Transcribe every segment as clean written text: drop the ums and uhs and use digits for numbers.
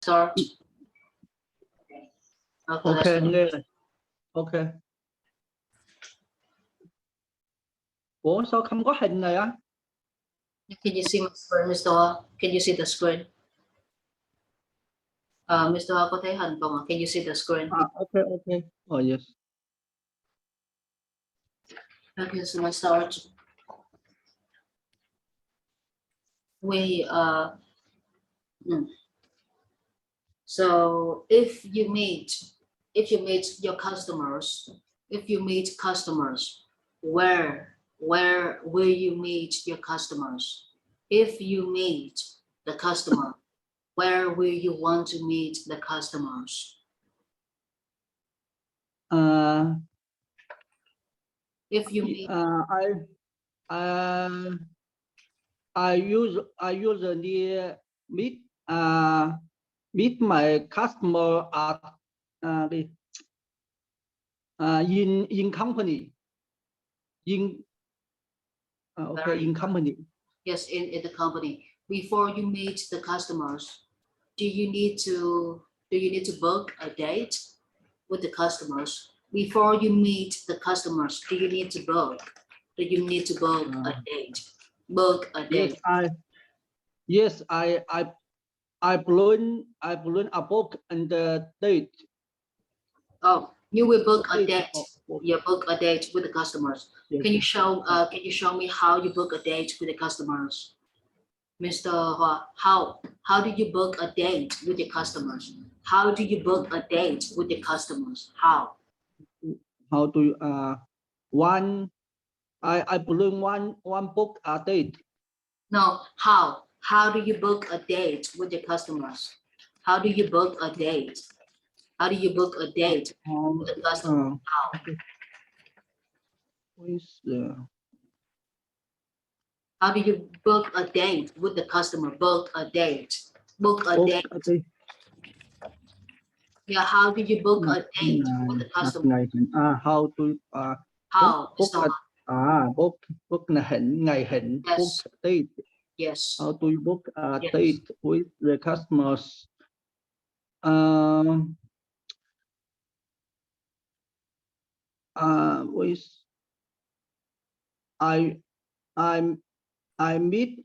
Start. Okay, nghe rồi. Ok. Ủa sao không có hình này á? Can you see my screen, Mr. Hoa? Can you see the screen? Mr. Hoa có thấy hình không ạ? Can you see the screen? Ok. Oh yes. Okay, so let's start. So if you meet your customers, where will you meet your customers? If you meet the customer, where will you want to meet the customers? If you meet, I usually meet my customer at in company. In company. Yes, in the company. Before you meet the customers, do you need to book a date with the customers? Before you meet the customers, do you need to book? Do you need to book a date? Book a date. Yes, I plan a book and the date. Oh, you will book a date. You book a date with the customers. Yes. Can you show me how you book a date with the customers? Mr. Hoa, how do you book a date with your customers? How do you book a date with your customers? How do you one I plan one book a date? No, how do you book a date with your customers? How do you book a date? How do you book a date with the customer? How? How do you book a date with the customer? Book a date. Book a date. Yeah, how do you book a date with the customer? How to How? book là hẹn ngày hẹn. Yes. Book a date. Yes. How to book a Yes. date with the customers? With I meet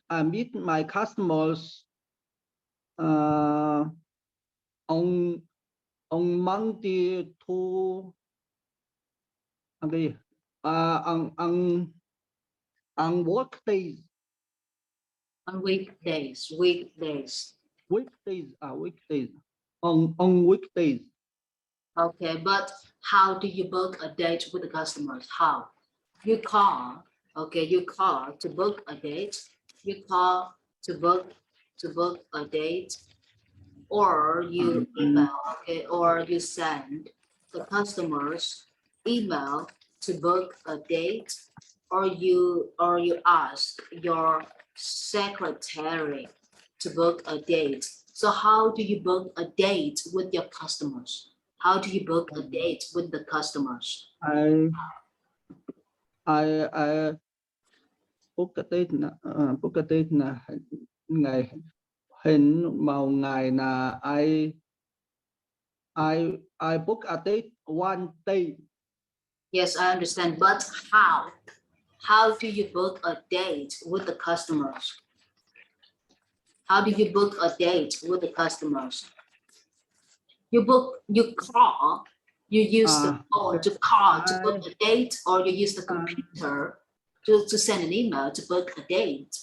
my customers on Monday to on work days. On weekdays. Weekdays. On weekdays. Okay, but how do you book a date with the customers? How? You call, okay, you call to book a date. You call to book a date, or you email, okay, or you send the customers email to book a date, or you ask your secretary to book a date. So how do you book a date with your customers? How do you book a date with the customers? I book a date là ngày hẹn vào ngày là I book a date one day. Yes, I understand, but how? How do you book a date with the customers? How do you book a date with the customers? You call, you use the phone to call to book a date, or you use the computer to send an email to book a date,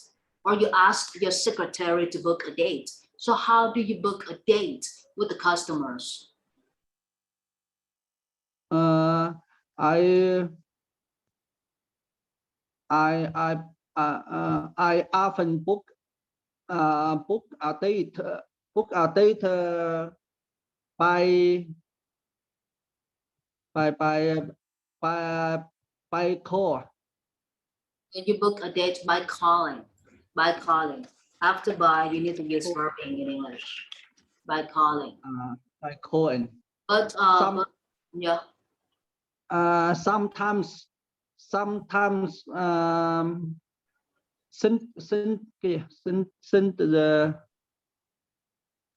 or you ask your secretary to book a date. So how do you book a date with the customers? I often book a date by call. When you book a date by calling. After by, you need to use verbing in English. By calling. By calling. But yeah. Sometimes send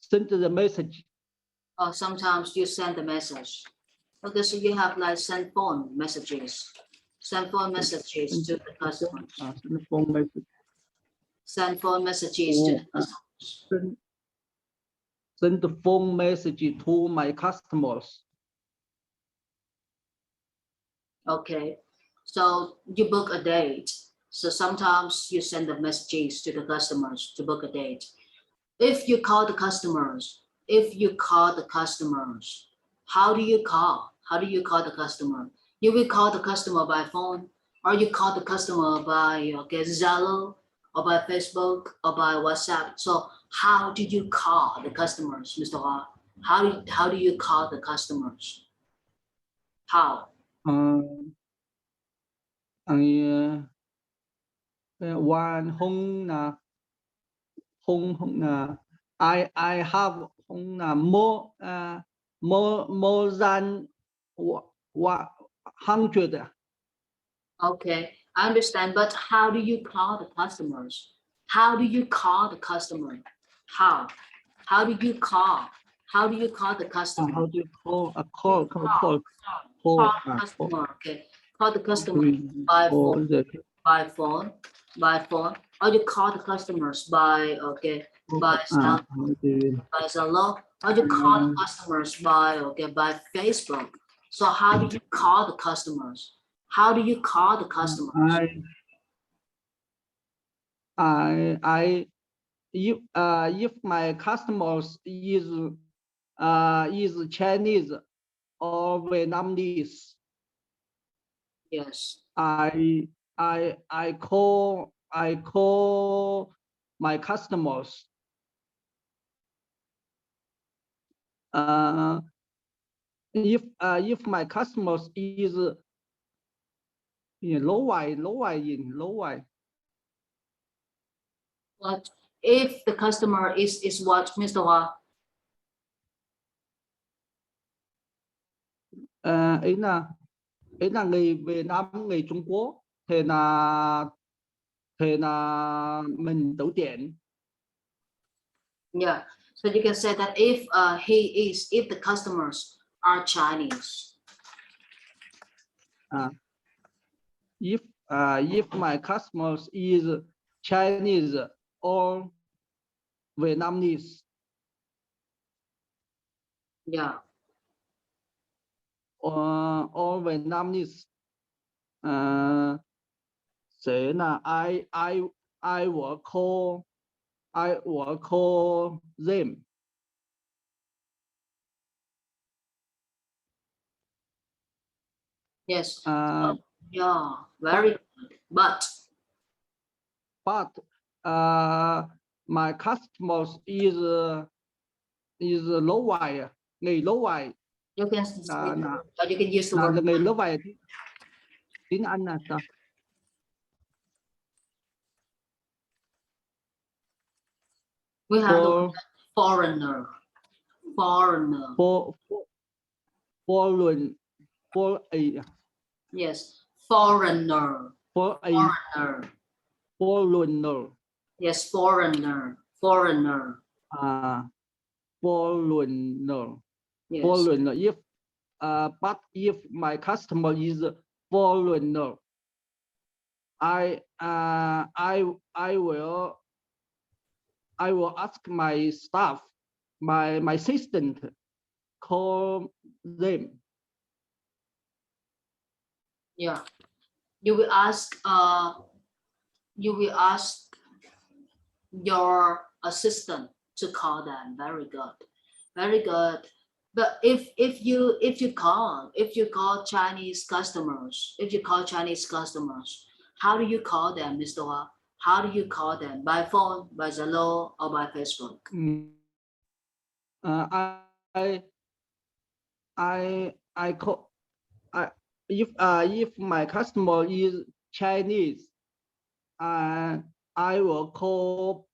send the message. Or sometimes you send the message. Okay, so you have like send phone messages. Send phone messages to the customers. Send phone message. Send phone messages to the customers. Send the phone message to my customers. Okay, so you book a date. So sometimes you send the messages to the customers to book a date. If you call the customers, how do you call? How do you call the customer? You will call the customer by phone, or you call the customer by Zalo, or by Facebook, or by WhatsApp. So how do you call the customers, Mr. Hoa? How do you call the customers? How? One I have more than 100. Okay, I understand, but how do you call the customers? How do you call the customer? How? How do you call? How do you call the customer? How do you call a Call the customer. Okay, call the customer by phone, by phone, by phone, or you call the customers by by Zalo, or you call the customers by Facebook. So how do you call the customers? How do you call the customers? If my customers is Chinese or Vietnamese, Yes. I call my customers. If my customers is lỗ ngoài. What if the customer is what, Mr. Hoa? Ý là người Việt Nam, người Trung Quốc thì là mình tự tiện. Yeah, so you can say that if if the customers are Chinese. If my customers is Chinese or Vietnamese. Yeah. Or Vietnamese. Sẽ là I will call them. Yes. Yeah, very good. But my customers is lỗ ngoài, người lỗ ngoài. you can use the word. Người lỗ ngoài tiếng Anh là sao? We have the word foreigner. Yes, foreigner. Yes, foreigner. Yes. Foreigner. But if my customer is foreigner, I will ask my staff, my assistant, call them. Yeah, you will ask your assistant to call them. Very good. But if you call Chinese customers, how do you call them, Mr. Hoa? How do you call them? By phone, by Zalo, or by Facebook? I call. If my customer is Chinese, I will call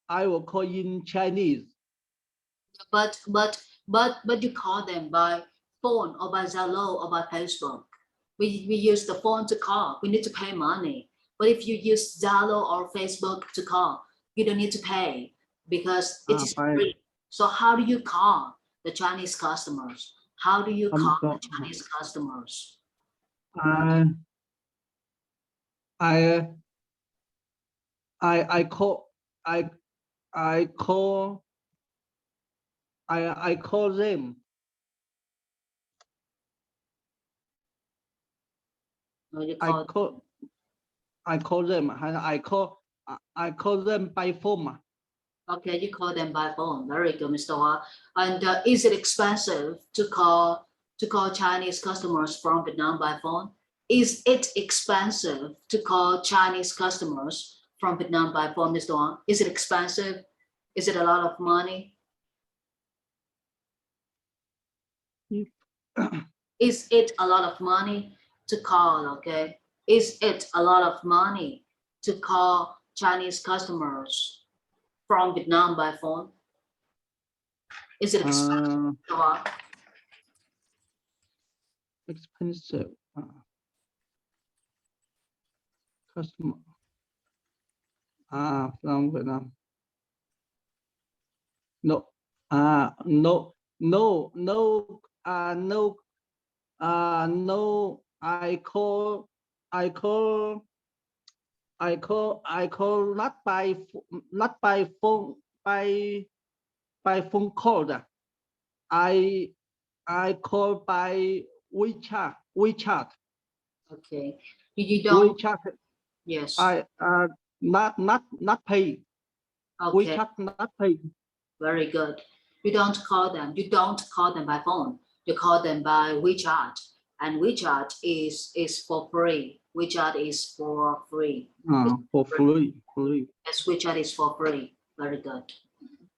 in Chinese. But you call them by phone or by Zalo or by Facebook. We use the phone to call. We need to pay money. But if you use Zalo or Facebook to call, you don't need to pay because it is free. So how do you call the Chinese customers? How do you call the có Chinese customers? I I I call I call I call them. No, you I call, call them. I call them by phone. okay, you call them by phone. Very good, Mr. Hua. And is it expensive to call Chinese customers from Vietnam by phone? Is it expensive to call Chinese customers from Vietnam by phone, Mr. Hua? Is it expensive? Is it a lot of money? Is it a lot of money to call? Okay, is it a lot of money to call Chinese customers from Vietnam by phone? Is it expensive? Expensive customer from Vietnam. No, no, no, no, no, no. I call not by phone by phone call. I call by WeChat. Okay, you don't. WeChat. Yes. I not pay. Okay, WeChat not pay. very good. You don't call them. You don't call them by phone. You call them by WeChat, and WeChat is for free. WeChat is for free. For free. Yes, WeChat is for free. Very good.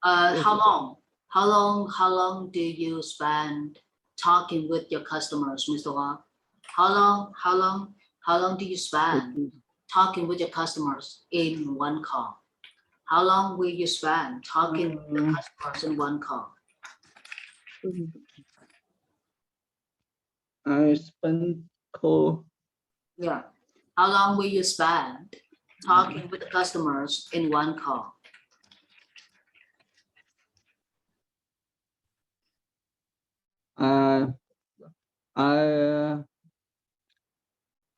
Yes. How long? How long do you spend talking with your customers, Mr. Hua? How long do you spend talking with your customers in one call? How long will you spend talking with the customers in one call? I spend call. Yeah. How long will you spend talking with the customers in one call? I I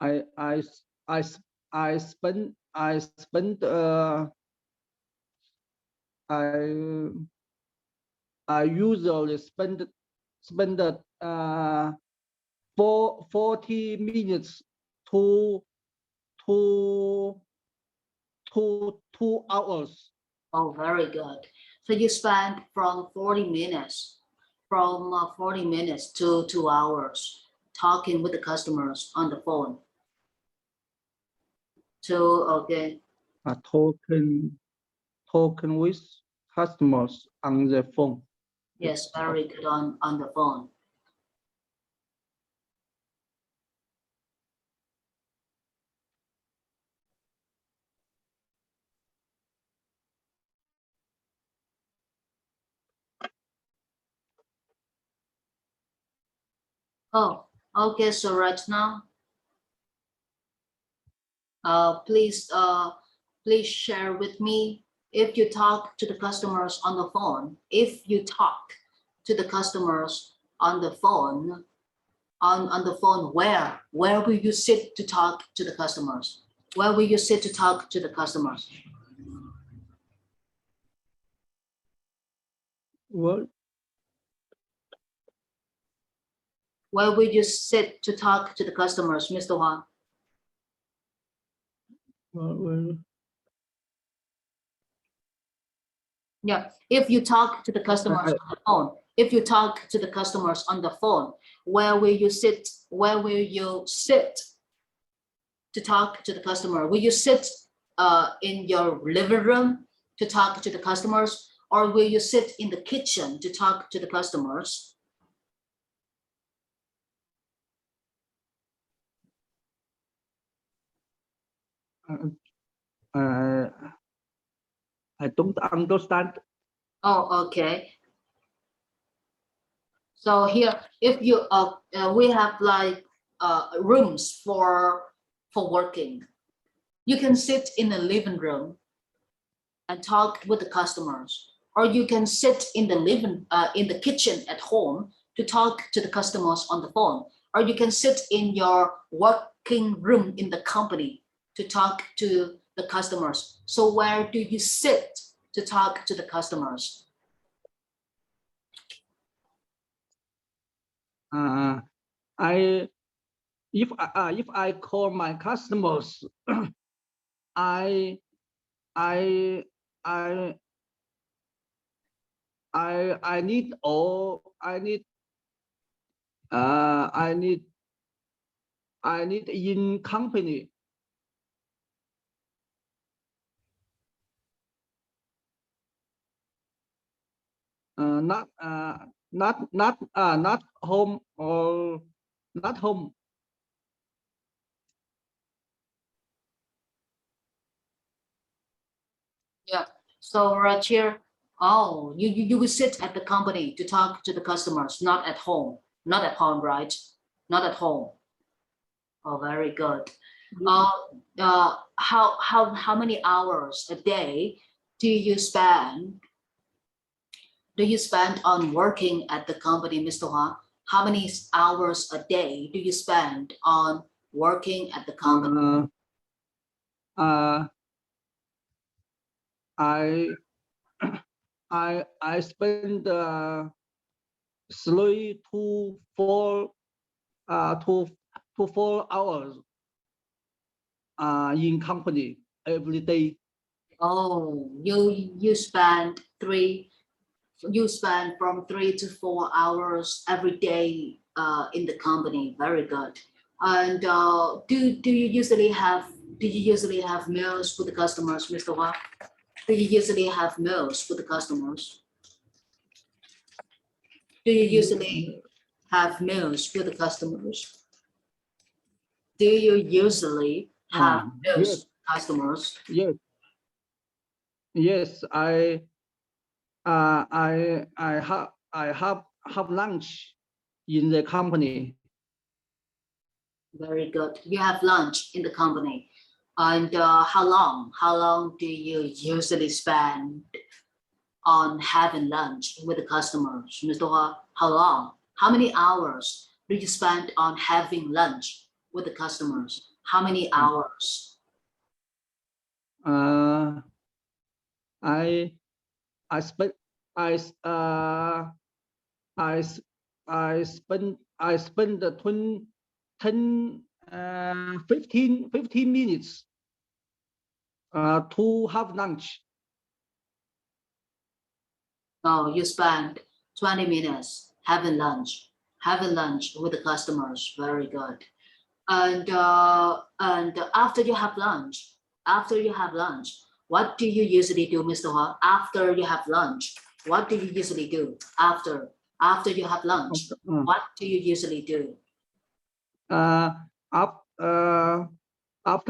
I I I I spend I usually spend 40 minutes to to 2 hours. Oh, very good. So you spend from 40 minutes, from 40 minutes to 2 hours talking with the customers on the phone. So, okay. Talking with customers on the phone. Yes, very good on the phone. Oh, okay. So right now, please share with me if you talk to the customers on the phone. If you talk to the customers on the phone, on the phone, where will you sit to talk to the customers? Where will you sit to talk to the customers? What? Where will you sit to talk to the customers, Mr. Huang? Yeah, if you talk to the customers on the phone, if you talk to the customers on the phone, where will you sit? Where will you sit to talk to the customer? Will you sit in your living room to talk to the customers, or will you sit in the kitchen to talk to the customers? I don't understand. Oh, okay. So here, if you we have like rooms for working. You can sit in the living room and talk with the customers, or you can sit in the kitchen at home to talk to the customers on the phone, or you can sit in your working room in the company to talk to the customers. So where do you sit to talk to the customers? If I call my customers, I I I I need all I need I need in company. Not home or not home. Yeah. So right here, oh, you will sit at the company to talk to the customers, not at home. Not at home, right? Not at home. Oh, very good. How many hours a day do you spend on working at the company, Mr. Hua? How many hours a day do you spend on working at the company? I spend 3 to 4 to 4 hours in company every day. Oh, you spend from 3 to 4 hours every day in the company. Very good. And do you usually have meals with the customers, Mr. Hua? Do you usually have meals with the customers? Do you usually have meals with the customers? Do you usually have meals Yes, with customers? yes. I have lunch in the company. Very good. You have lunch in the company. And how long do you usually spend on having lunch with the customers, Mr. Hua? How long? How many hours do you spend on having lunch with the customers? How many hours? I I spent I I I spend the 10 15 minutes to have lunch. Oh, you spend 20 minutes having lunch with the customers. Very good. And after you have lunch, what do you usually do, Mr. Hua? After you have lunch, what do you usually do after you have lunch? What do you usually do? After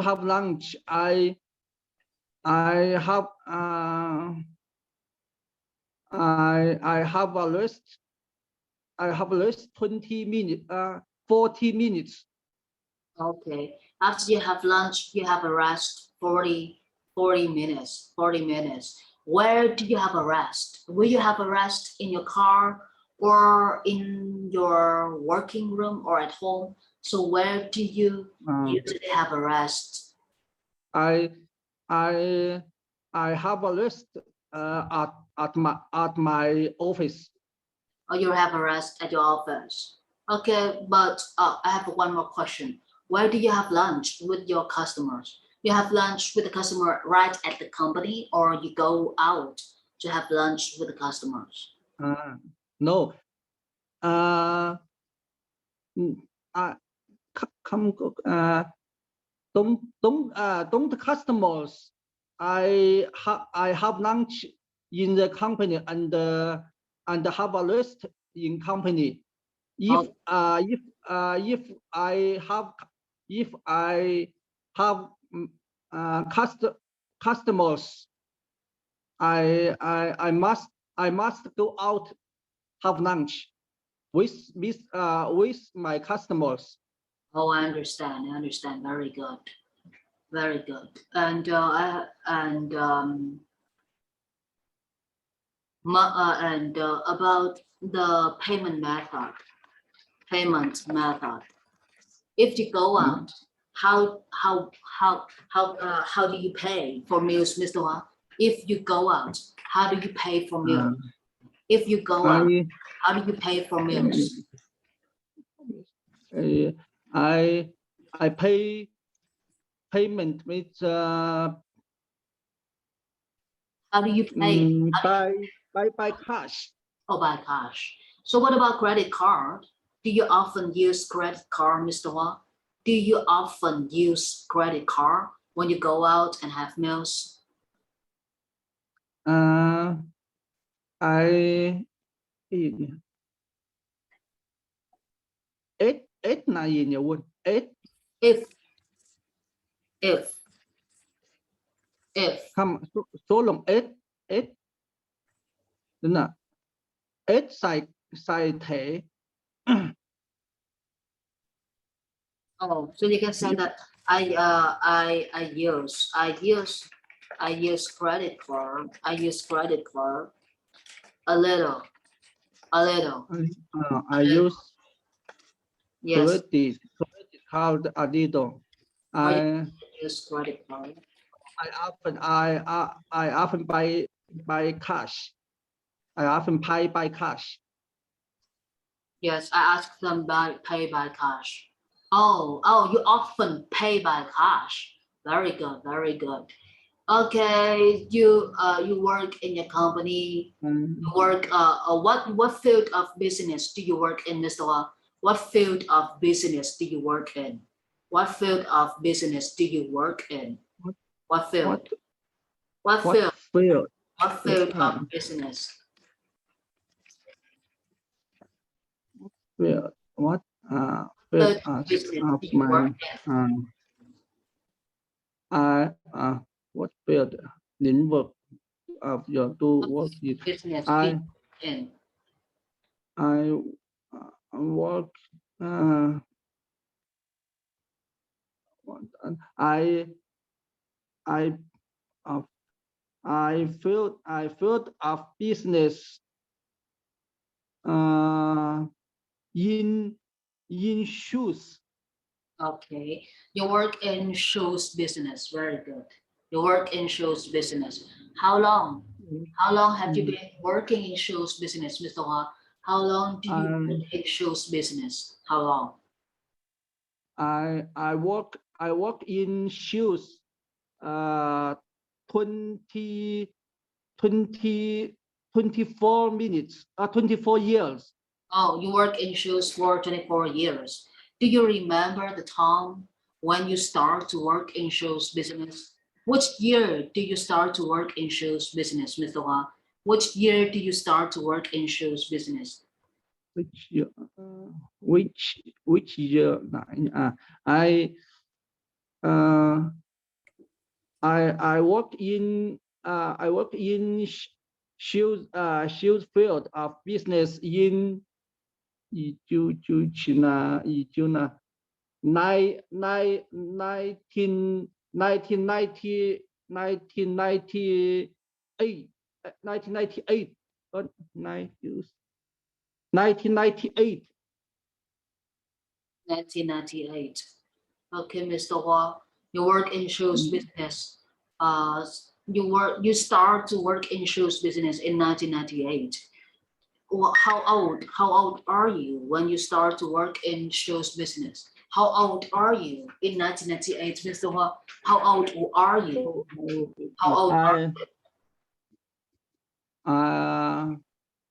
have lunch, I have I have a rest. I have a rest 20 minutes, 40 minutes. Okay. After you have lunch, you have a rest 40 minutes. 40 minutes. Where do you have a rest? Will you have a rest in your car or in your working room or at home? So where do you usually have a rest? I have a rest at my office. Or you have a rest at your office? Okay, but I have one more question. Where do you have lunch with your customers? You have lunch with the customer right at the company, or you go out to have lunch with the customers? No. Come. Don't customers. I have lunch in the company and have a rest in company. If I have customers, I must go out have lunch with my customers. Oh, I understand. I understand. Very good. Very good. And And about the payment method. If you go out, how do you pay for meals, Mr. Hoa? If you go out, how do you pay for meals? If you go out, how do you pay for meals? I pay payment with How do you pay? by cash. Oh, by cash. So what about credit card? Do you often use credit card, Mr. Hoa? Do you often use credit card when you go out and have meals? I S là gì nhỉ, quên. If không, số lượng S đúng là S xài thẻ. Oh, so you can say that I use credit card. I use credit card a little. I use Yes, credit card a little. I use credit card. I often buy cash. I often pay by cash. Yes, I ask them pay by cash. Oh, you often pay by cash. Very good, very good. Okay, you work in your company. You work what field of business do you work in, Mr. Hoa? What field of business do you work in? What field of business do you work in? What field? What field? What field of business? What Field field of of business do you my work in? what field, lĩnh vực of your to work with? Business I in. Work I field of business in shoes. Okay, you work in shoes business. Very good. You work in shoes business. How long? How long have you been working in shoes business, Mr. Hoa? How long do you work in shoes business? How long? I work in shoes 24 minutes 24 years. Oh, you work in shoes for 24 years. Do you remember the time when you start to work in shoes business? Which year do you start to work in shoes business, Mr. Hoa? Which year do you start to work in shoes business? Which year? Which year? I work in shoes field of business in 1998 1998. 1998. Okay, Mr. Hoa, you work in shoes business. You start to work in shoes business in 1998. How old are you when you start to work in shoes business? How old are you in 1998, Mr. Hoa? How old are you? How old are you?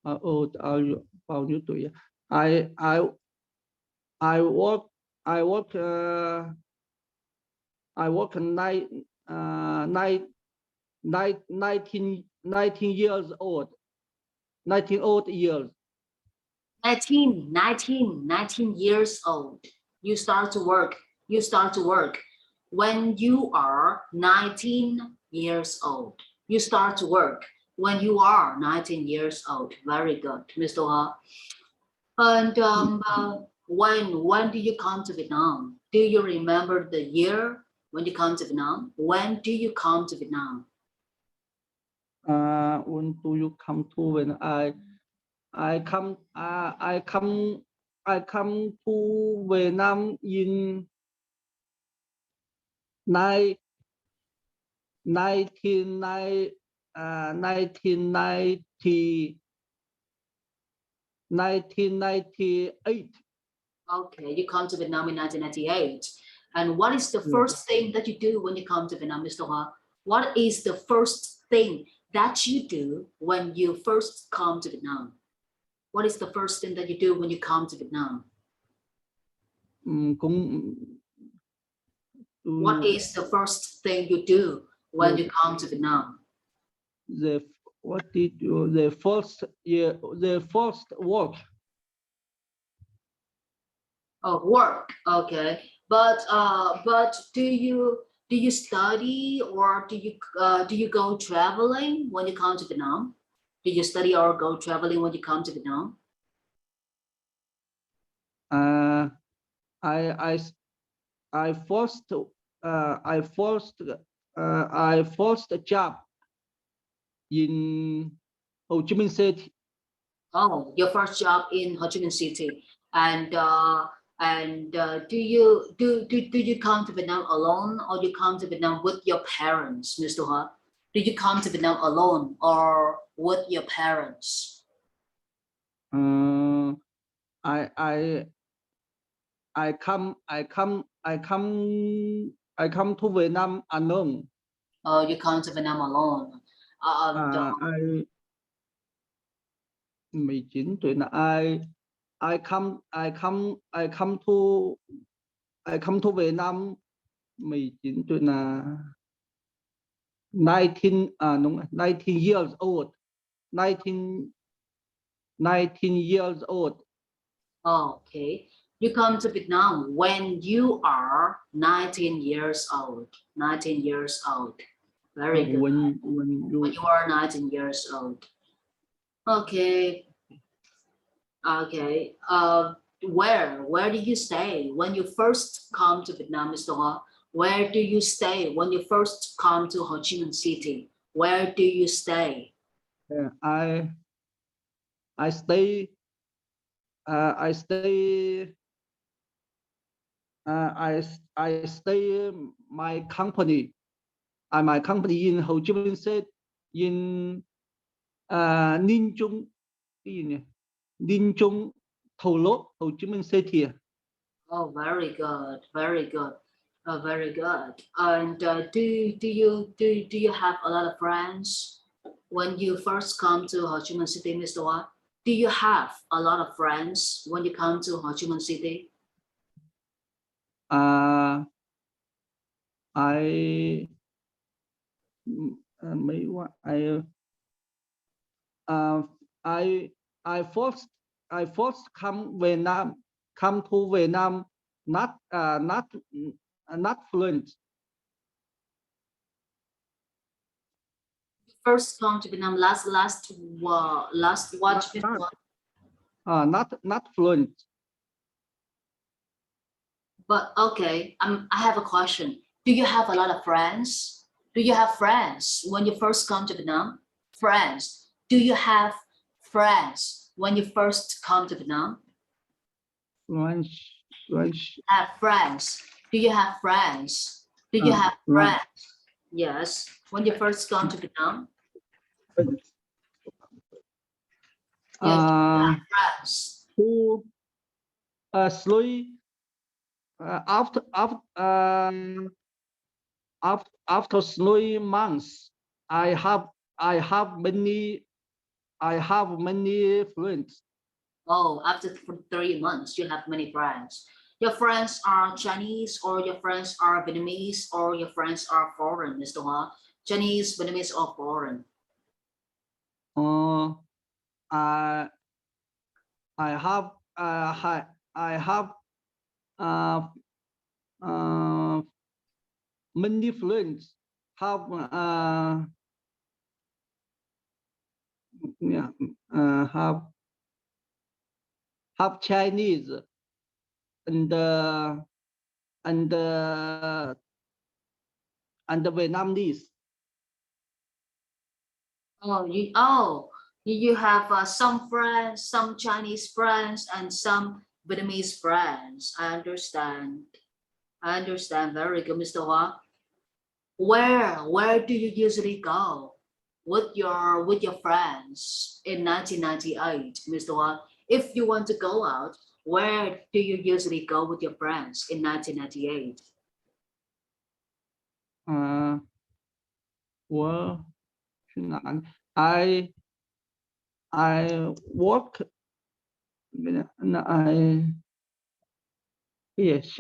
How old are you? Bao nhiêu tuổi? I work 19 years old. 19 old years. 19 years old. You start to work when you are 19 years old. You start to work when you are 19 years old. Very good, Mr. Hoa. And when do you come to Vietnam? Do you remember the year when you come to Vietnam? When do you come to Vietnam? When do you come to? When I come to Vietnam in nine 1990 1998. Okay, you come to Vietnam in 1998. And what is the Yeah. first thing that you do when you come to Vietnam, Mr. Hoa? What is the first thing that you do when you first come to Vietnam? What is the first thing that you do when you come to Vietnam? Cũng What is the first thing you do when you come to Vietnam? the what did you the first year the first work? Oh, work. Okay, but do you study or do you go traveling when you come to Vietnam? Do you study or go traveling when you come to Vietnam? Uh, I I first I first job in Ho Chi Minh City. Oh, your first job in Ho Chi Minh City, and do you come to Vietnam alone or you come to Vietnam with your parents, Mr. Hoa? Do you come to Vietnam alone or with your parents? Uh, I I I come I come I come I come to Vietnam alone. Oh, you come to Vietnam alone. I 19 tuổi là I come to Vietnam 19 tuổi là 19 đúng rồi, 19 years old 19 19 years old. Okay. You come to Vietnam when you are 19 years old. 19 years old. Very good. When When you you are 19 years old. Okay. Okay. Where do you stay when you first come to Vietnam, Mr. Hoa? Where do you stay when you first come to Ho Chi Minh City? Where do you stay? I stay I stay I stay my company in Ho Chi Minh City in Ninh Trung cái gì nhỉ? Ninh Trung Thổ Lốt Ho Chi Minh City. Oh, very good, very good, very good. And do you have a lot of friends when you first come to Ho Chi Minh City, Mr. Hoa? Do you have a lot of friends when you come to Ho Chi Minh City? I mấy what uh, I I first come to Vietnam not fluent. First come to Vietnam last watch, Mr. Hoa? Not fluent. But okay, I have a question. Do you have a lot of friends? Do you have friends when you first come to Vietnam? Friends. Do you have friends when you first come to Vietnam? French. Have friends. Do you have friends? Do you have Right. friends? Yes. When you first come to Vietnam? Yes, do you have friends. Who slowly after after 3 months, I have many friends. Oh, after 3 months, you have many friends. Your friends are Chinese, or your friends are Vietnamese, or your friends are foreign, Mr. Hoa? Chinese, Vietnamese, or foreign? Uh, I I have I have uh, uh, many friends have yeah, have Chinese and and uh, and the Vietnamese. You have some friends, some Chinese friends, and some Vietnamese friends. I understand. I understand. Very good, Mr. Hua. Where do you usually go with your friends in 1998, Mr. Hua? If you want to go out, where do you usually go with your friends in 1998? Well, I work. I yes.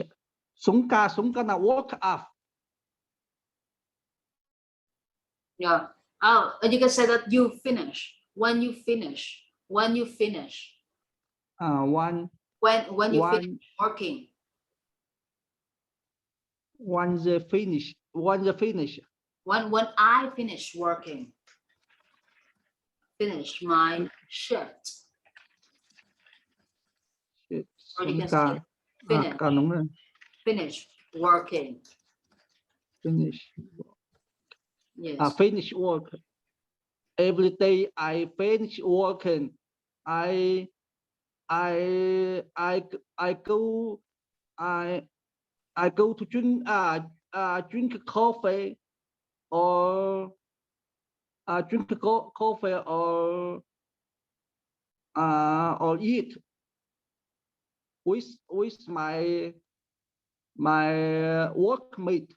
Sungka na work off. Yeah. Oh, and you can say that you finish. When you finish. When you finish. One When you finish working. Once they finish. When I finish working. Finish my shift. Or you can say finish working. Finish. Yes. Finish work. Every day I finish working. I go to drink coffee or drink coffee or eat with my workmate.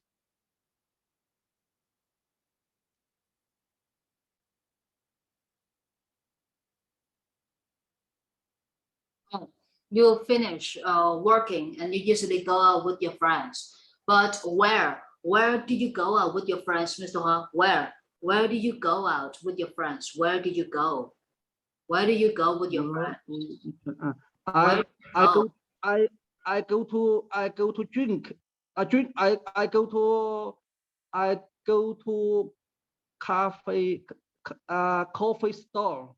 You finish working and you usually go out with your friends. But where do you go out with your friends, Mr. Hua? Where do you go out with your friends? Where do you go? Where do you go with your friends? Where I do you go? I go to drink. I go to cafe coffee store.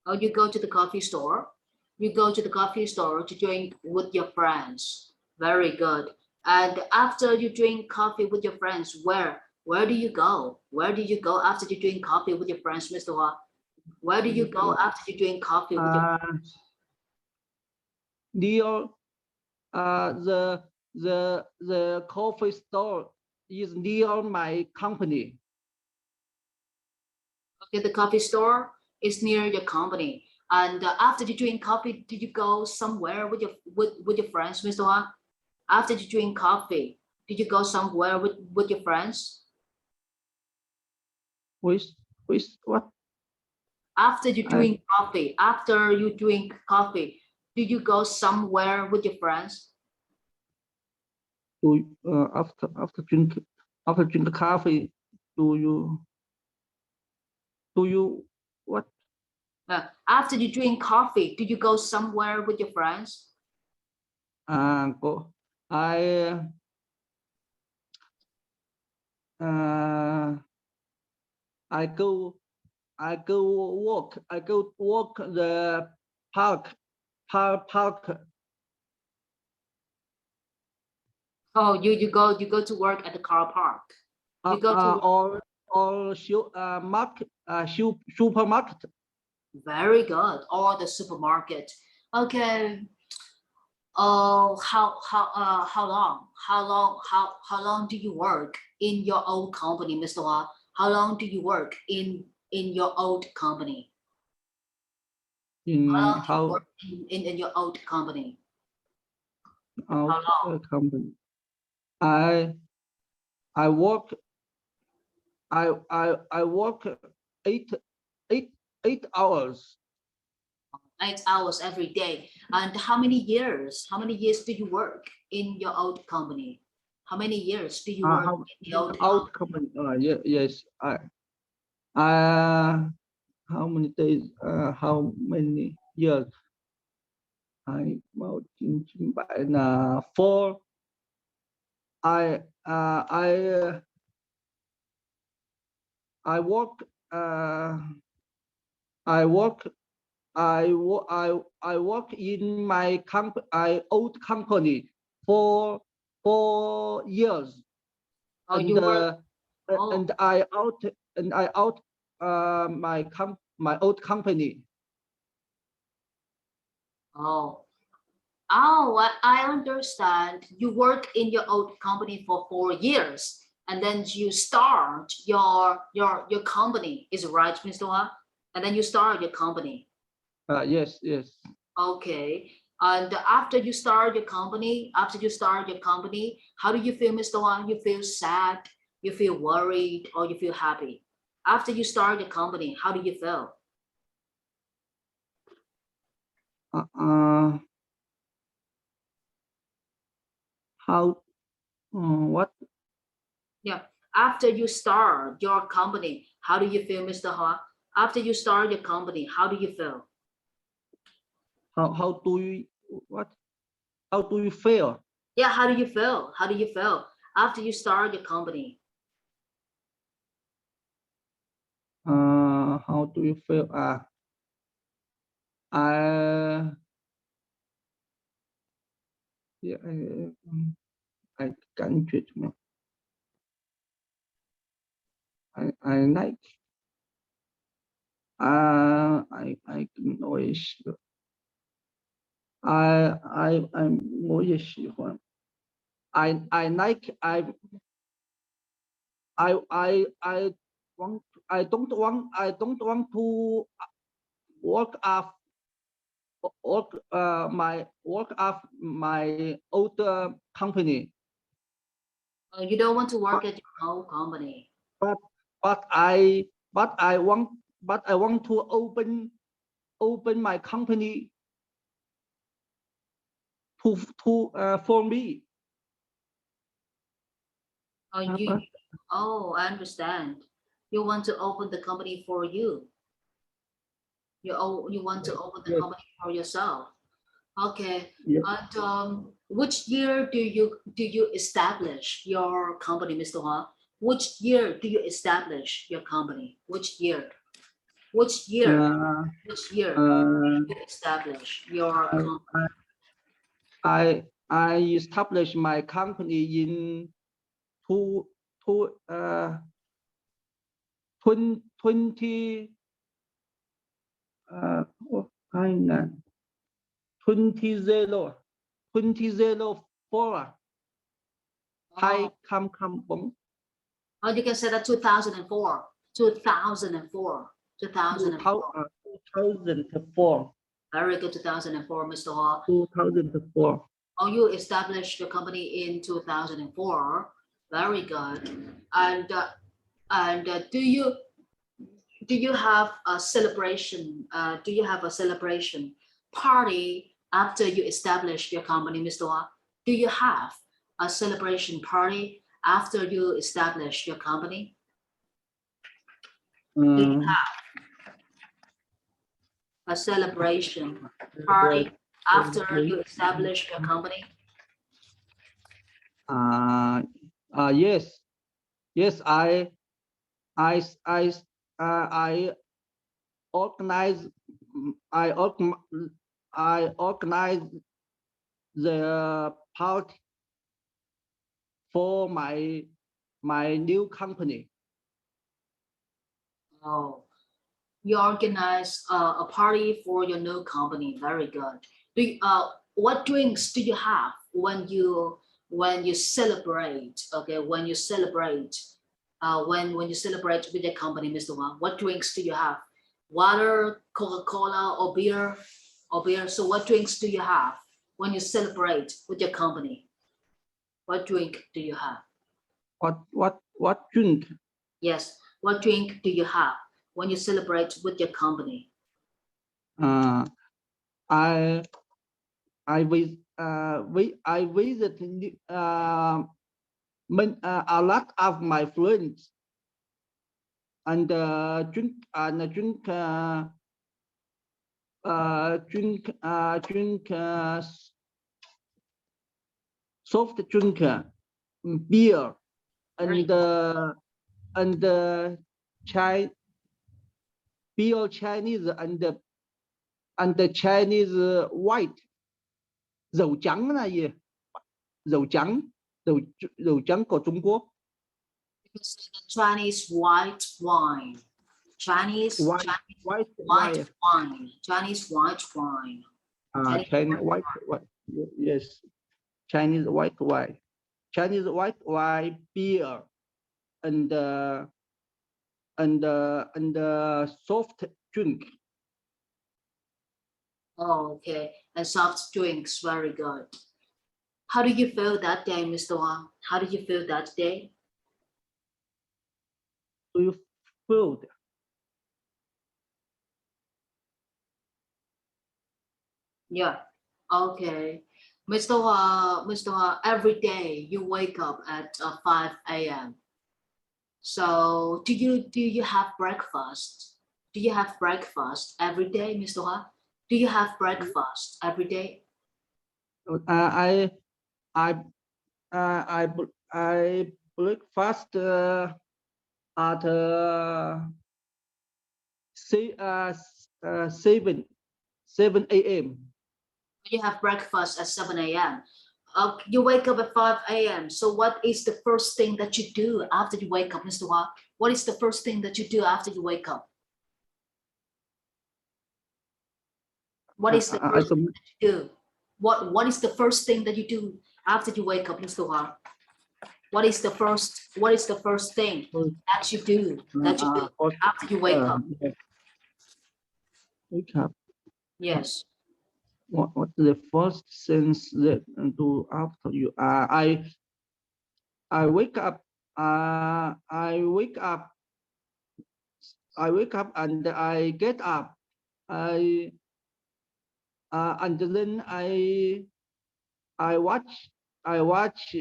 Oh, you go to the coffee store. You go to the coffee store to drink with your friends. Very good. And after you drink coffee with your friends, where do you go? Where do you go after you drink coffee with your friends, Mr. Hua? Where do you go after you drink coffee with your friends? Near the coffee store is near my company. Okay, the coffee store is near your company. And after you drink coffee, do you go somewhere with your friends, Mr. Hua? After you drink coffee, did you go somewhere with your friends? With what? After you drink coffee, do you go somewhere with your friends? Do after drink coffee? Do you what? After you drink coffee, do you go somewhere with your friends? Go. I I go walk. I go walk the park. Oh, you go to work at the car park. You go to work. Or supermarket. Very good. Or the supermarket. Okay. Oh, how long do you work in your old company, Mr. Hua? How long do you work in your old company? How In long do you work in your old company? How long? company. I work. I work eight eight 8 hours. 8 hours every day. And how many years? How many years do you work in your old company? How many years do you work in the old company? Yeah, yes. I how many days? How many years? I mau chín bảy là four. I uh, I uh, I work. I work. I work in my old company for 4 years, Oh, and you work. Oh, I out out my old company. Oh, I understand. You work in your old company for 4 years, and then you start your company. Is it right, Mr. Hoa? And then you start your company. Yes, yes. Okay. And after you start your company, how do you feel, Mr. Hoa? You feel sad, you feel worried, or you feel happy? After you start your company, how do you feel? How? What? Yeah. After you start your company, how do you feel, Mr. Hoa? After you start your company, how do you feel? How do you what? How do you feel? Yeah, how do you feel? How do you feel after you start your company? How do you feel? I yeah, I can't treat me. I like. I can always. I'm 我也喜欢。I like I want I don't want to work off work off my old company, You don't want to work at your own company. but but I but I want to open my company for me. Oh, I understand. You want to open the company for you. You want to open the Yes, company for yourself. Okay. yes. And which year do you establish your company, Mr. Hoa? Which year do you establish your company? Which year? Which year? Uh, Which year uh, you establish your I, company? I established my company in two, 20 hai ngàn 2004 hai Oh, không bốn oh, you can say that 2004, 2004, 2004. 2004 Very good, 2004, Mr. Hall. 2004. Oh, you established your company in 2004. Very good. And do you have a celebration? Do you have a celebration party after you establish your company, Mr. Hall? Do you have a celebration party after you establish your company? Do you Uh, have a celebration party after you establish your company? uh, yes, yes. I, I, I organize. I organ, I organize the party for my new company. Oh, you organize a party for your new company. Very good. What drinks do you have when you celebrate? Okay, when you celebrate, when you celebrate with your company, Mr. Wang, what drinks do you have? Water, Coca-Cola, or beer, or beer. So, what drinks do you have when you celebrate with your company? What drink do you have? What drink? Yes, what drink do you have when you celebrate with your company? Uh, I I with I visit a lot of my friends and drink soft drink beer Very and and Chai beer Chinese and the Chinese white rượu trắng là gì rượu trắng rượu trắng của Trung Quốc You can say the Chinese white wine. Chinese White, white white. wine. Chinese white wine. Chinese white, yes. Chinese white wine. Chinese white wine, beer, and soft drink. Oh, okay. And soft drinks, very good. How do you feel that day, Mr. Wang? How do you feel that day? Do you feel? Yeah. Okay. Mr. Hua, every day you wake up at 5 a.m. So do you have breakfast? Do you have breakfast every day, Mr. Hua? Do you have breakfast every day? I I I breakfast at 7 a.m. You have breakfast at 7 a.m. You wake up at 5 a.m. So what is the first thing that you do after you wake up, Mr. Hua? What is the first thing that you do after you wake up? What is the first thing that you do? What is the first thing that you do after you wake up, Mr. Hua? What is the first thing that you do after you wake up? Wake up. Yes. What the first sense that do after you? I wake up. I wake up. I wake up and I get up. I and then I watch. I watch.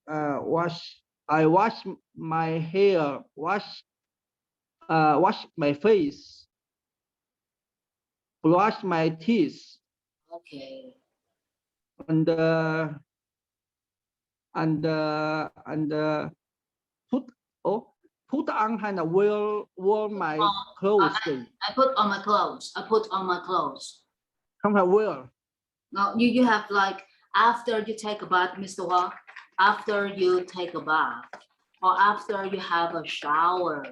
Wash. I wash my hair. Wash my face. Brush my teeth. Okay. And put put on and wear my clothes. I put on my clothes. I put on my clothes. Come on, wear. Now you have like after you take a bath, Mr. Hua, after you take a bath, or after you have a shower,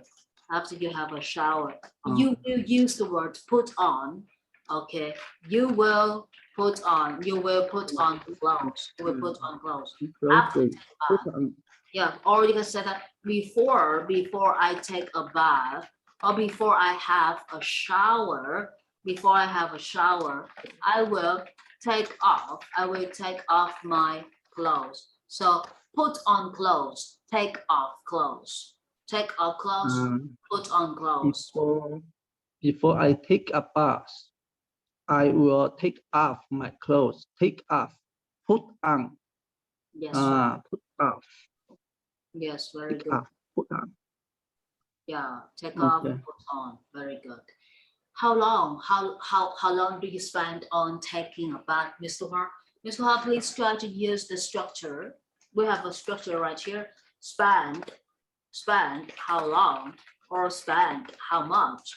you will use the word put on. Okay, you will put on clothes. You will put on clothes. After you take a bath. Yeah, or you can say that before I take a bath or before I have a shower, I will take off my clothes. So put on clothes, take off clothes, put on clothes. Before I take a bath, I will take off my clothes. Take off, put on. Yes. Put off. Yes, very Take good. off, put on. Yeah, take off, put on. Very good. How long do you spend on taking a bath, Mr. Hua? Mr. Hua, please try to use the structure. We have a structure right here. Spend how long or spend how much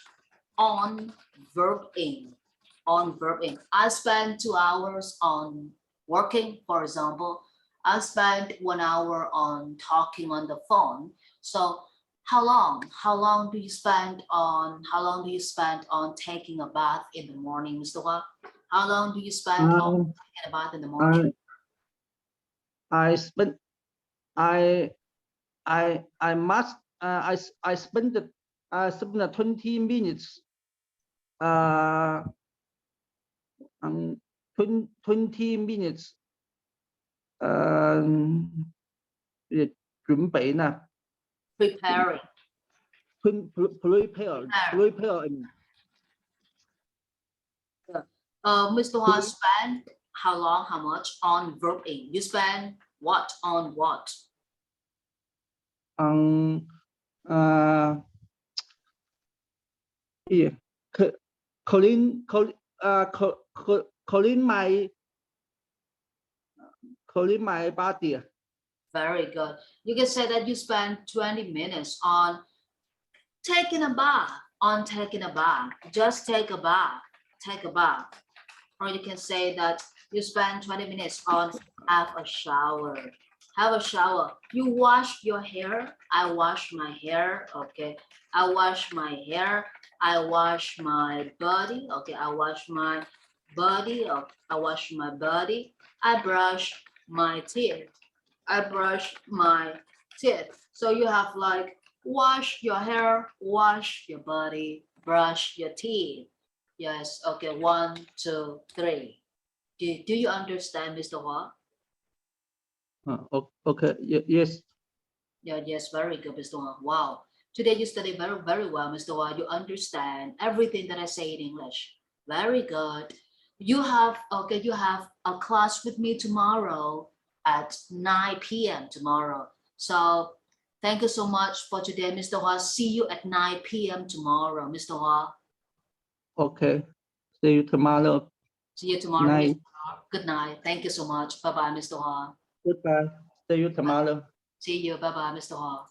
on verb in. I spend 2 hours on working, for example. I spend 1 hour on talking on the phone. So how long do you spend on taking a bath in the morning, Mr. Hua? How long do you spend on taking a bath in the morning? I spend I spend 20 minutes 20 minutes 准备呢 Preparing. prepare Mr. Hua spend how long, how much on verb in? You spend what on what? Yeah, clean my body. Very good. You can say that you spend 20 minutes on taking a bath, just take a bath. Or you can say that you spend 20 minutes on have a shower. have a shower. You wash your hair. I wash my hair. Okay. I wash my hair. I wash my body. Okay. I wash my body. Okay. I wash my body. I brush my teeth. I brush my teeth. So you have like wash your hair, wash your body, brush your teeth. Yes. Okay. 1, 2, 3. Do you understand, Mr. Hua? Okay. Yes. Yeah, yes, very good, Mr. Hua. Wow. Today you study very, very well, Mr. Hua. You understand everything that I say in English. Very good. You have a class with me tomorrow at 9 p.m. tomorrow. So thank you so much for today, Mr. Hua. See you at 9 p.m. tomorrow, Mr. Hua. Okay. See you tomorrow. See you tomorrow. Night. Good night. Thank you so much. Bye-bye, Mr. Hua. Goodbye. See you tomorrow. See you. Bye-bye, Mr. Hua.